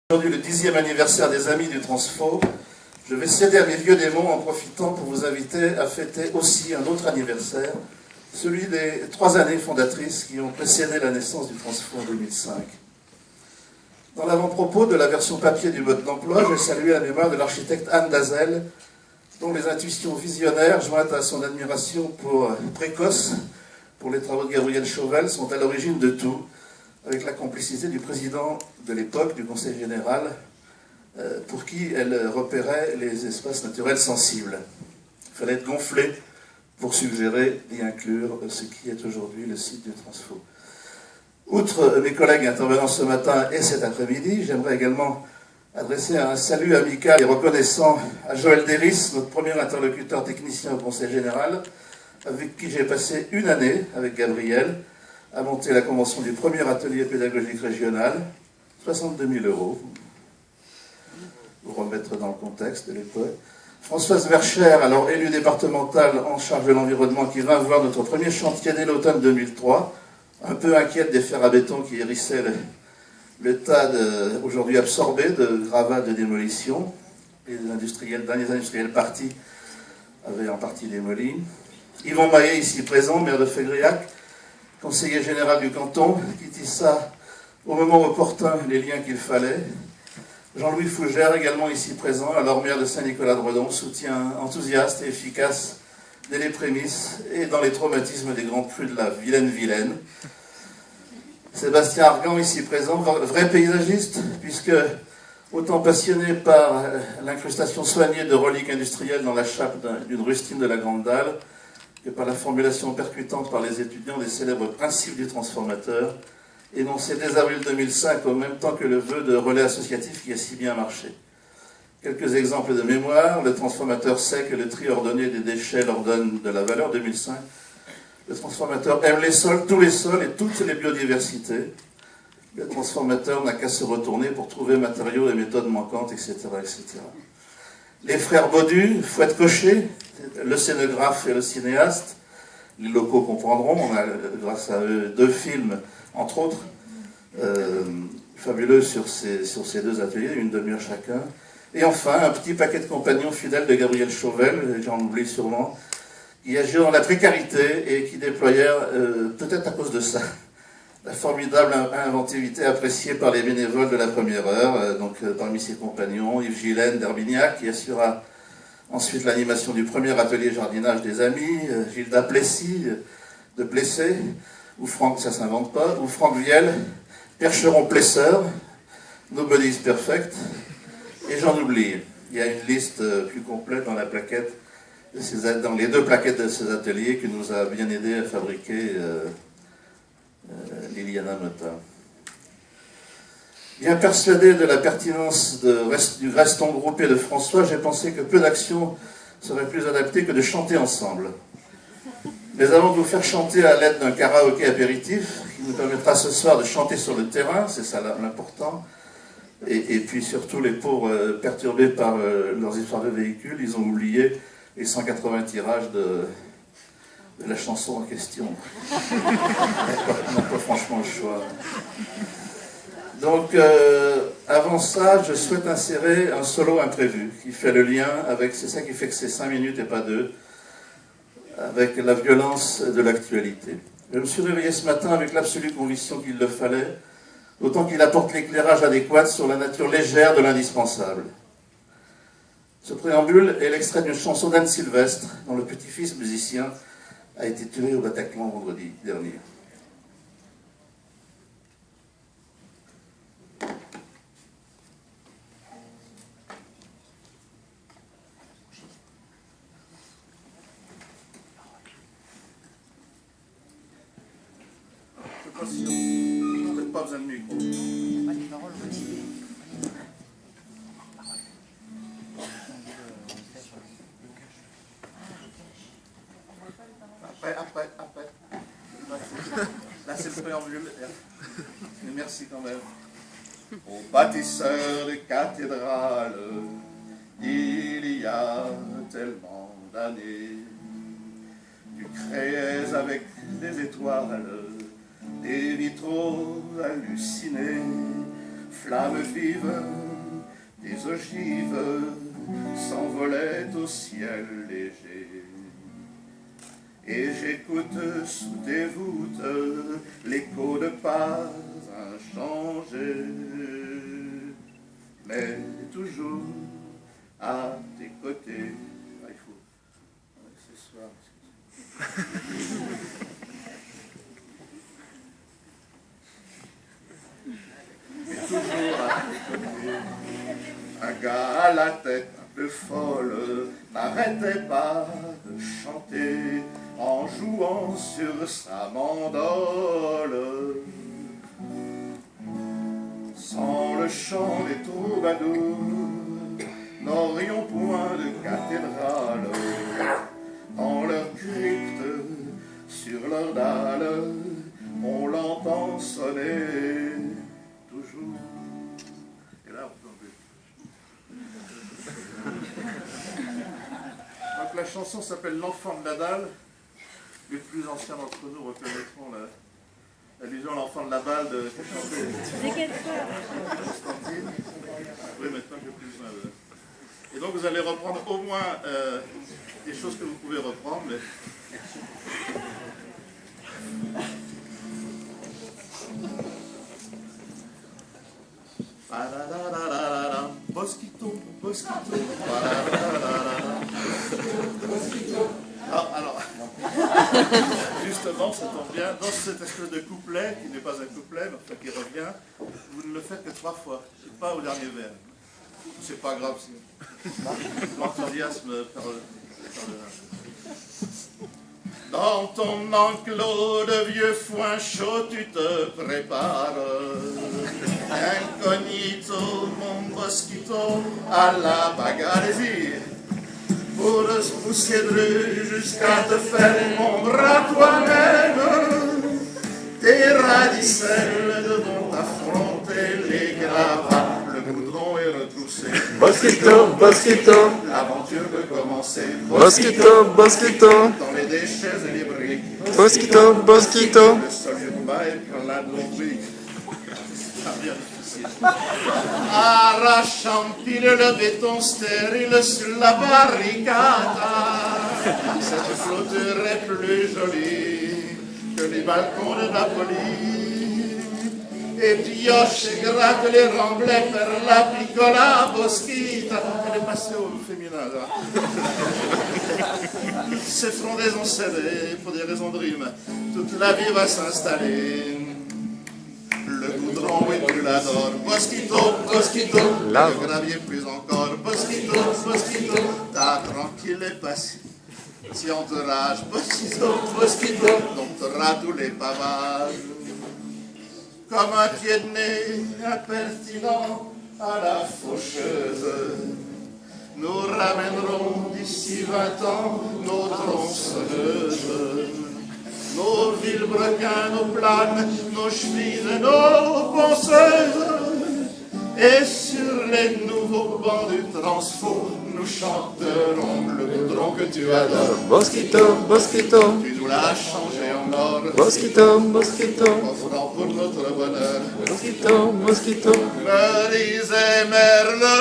Aujourd'hui le 10e anniversaire des Amis du Transfo, je vais céder à mes vieux démons en profitant pour vous inviter à fêter aussi un autre anniversaire, celui des 3 années fondatrices qui ont précédé la naissance du Transfo en 2005. Dans l'avant-propos de la version papier du mode d'emploi, j'ai salué la mémoire de l'architecte Anne Dazel, dont les intuitions visionnaires, jointes à son admiration précoce pour les travaux de Gabriel Chauvel, sont à l'origine de tout, avec la complicité du président de l'époque, du Conseil général, pour qui elle repérait les espaces naturels sensibles. Il fallait être gonflé pour suggérer d'y inclure ce qui est aujourd'hui le site du Transfo. Outre mes collègues intervenant ce matin et cet après-midi, j'aimerais également adresser un salut amical et reconnaissant à Joël Déris, notre premier interlocuteur technicien au Conseil général, avec qui j'ai passé une année, avec Gabriel, à monter la convention du premier atelier pédagogique régional, 62 000 €, pour remettre dans le contexte de l'époque. Françoise Vercher, alors élue départementale en charge de l'environnement, qui vint voir notre premier chantier dès l'automne 2003, un peu inquiète des fers à béton qui hérissaient le tas aujourd'hui absorbé de gravats de démolition. Les derniers industriels partis avaient en partie démoli. Yvon Maillet, ici présent, maire de Fégriac, conseiller général du canton, qui tissa au moment opportun les liens qu'il fallait. Jean-Louis Fougère, également ici présent, alors maire de Saint-Nicolas-de-Redon, soutien enthousiaste et efficace dès les prémices et dans les traumatismes des grandes crues de la Vilaine. Sébastien Argan, ici présent, vrai paysagiste, puisque autant passionné par l'incrustation soignée de reliques industrielles dans la chape d'une rustine de la Grande Dalle, que par la formulation percutante par les étudiants des célèbres principes du transformateur, énoncés dès avril 2005 au même temps que le vœu de relais associatif qui a si bien marché. Quelques exemples de mémoire. Le transformateur sait que le tri ordonné des déchets leur donne de la valeur, 2005. Le transformateur aime les sols, tous les sols et toutes les biodiversités. Le transformateur n'a qu'à se retourner pour trouver matériaux et méthodes manquantes, etc. etc. Les frères Baudu, Fouette Cochet, le scénographe et le cinéaste, les locaux comprendront, on a grâce à eux 2 films, entre autres, fabuleux sur ces 2 ateliers, une demi-heure chacun. Et enfin, un petit paquet de compagnons fidèles de Gabriel Chauvel, j'en oublie sûrement, qui agirent dans la précarité et qui déployèrent, peut-être à cause de ça, la formidable inventivité appréciée par les bénévoles de la première heure. Parmi ses compagnons, Yves Gillen d'Herbignac, qui assura ensuite l'animation du premier atelier jardinage des Amis, Gilda Plessis de Plessé, ou Franck, ça s'invente pas, ou Franck Viel, Percheron-Plesseur, Nobody's Perfect, et j'en oublie. Il y a une liste plus complète dans la plaquette, dans les 2 plaquettes de ces ateliers que nous a bien aidé à fabriquer Liliana Motin. Bien persuadé de la pertinence du reston groupé de François, j'ai pensé que peu d'actions seraient plus adaptées que de chanter ensemble. Mais avant de vous faire chanter à l'aide d'un karaoké apéritif, qui nous permettra ce soir de chanter sur le terrain, c'est ça l'important, et puis surtout les pauvres perturbés par leurs histoires de véhicules, ils ont oublié les 180 tirages de la chanson en question. Ils n'ont pas franchement le choix. Donc, avant ça, je souhaite insérer un solo imprévu qui fait le lien avec, c'est ça qui fait que c'est 5 minutes et pas 2, avec la violence de l'actualité. Je me suis réveillé ce matin avec l'absolue conviction qu'il le fallait, d'autant qu'il apporte l'éclairage adéquat sur la nature légère de l'indispensable. Ce préambule est l'extrait d'une chanson d'Anne Sylvestre, dont le petit-fils musicien a été tué au Bataclan vendredi dernier. Je ne sais pas si on n'a pas besoin de micro. Après. Là, c'est le préambule. Mais merci quand même. Aux bâtisseurs de cathédrales, il y a tellement d'années, tu créais avec des étoiles, des vitraux hallucinés, flammes vives des ogives s'envolaient au ciel léger. Et j'écoute sous tes voûtes l'écho de pas inchangé, mais toujours à tes côtés. Ah, il faut... C'est soir. Mais toujours à tes côtés. Un gars à la tête un peu folle n'arrêtait pas de chanter en jouant sur sa mandole. Sans le chant des troubadours, n'aurions point de cathédrale. Dans leur crypte, sur leur dalle, on l'entend sonner toujours. Et là, on peut donc la chanson s'appelle L'enfant de la dalle. Les plus anciens d'entre nous reconnaîtront l'allusion à l'enfant de la balle de Constantine. Oui, maintenant j'ai plus besoin de... Et donc vous allez reprendre au moins des choses que vous pouvez reprendre. Mais... Mosquito, mosquito. Alors, justement, ça tombe bien, dans cette espèce de couplet, qui n'est pas un couplet, mais enfin qui revient, vous ne le faites que 3 fois, et pas au dernier vers. C'est pas grave, si l'enthousiasme par le... Dans ton enclos de vieux foin chaud, tu te prépares. Incognito, mon mosquito, à la bagarre. Pour se pousser de jusqu'à te faire ombre à toi-même. Tes radicelles devront affronter les gravats. Le goudron est retroussé. Mosquito, mosquito, L'aventure peut commencer. mosquito, mosquito, Dans les déchets et les briques. mosquito, mosquito. Le sol urbain est plein de rubriques. Ça devient difficile. Arrachant pile le béton stérile sur la barricade. Cette clôture est plus jolie que les balcons de Napoli. Et pioche et gratte les remblais per la piccola boschita. Elle est passée au féminin, là. Ces frondaisons cédées pour des raisons de rime. Toute la vie va s'installer. Le goudron est brûlador. Mosquito, mosquito. Là. Le gravier plus encore. Mosquito, mosquito. T'as tranquille et passif. Si entourage, mosquito, mosquito. Donc t'auras tous les pavages. Comme un pied de nez impertinent à la faucheuse. Nous ramènerons d'ici 20 ans nos tronçonneuses, nos vilebrequins, nos planes, nos chevilles et nos ponceuses. Et sur les nouveaux bancs du transfo, nous chanterons le goudron que tu adores. Mosquito, mosquito, Tu nous l'as changé en or, mosquito, mosquito, offrant pour notre bonheur. mosquito, mosquito. Me disait Merle,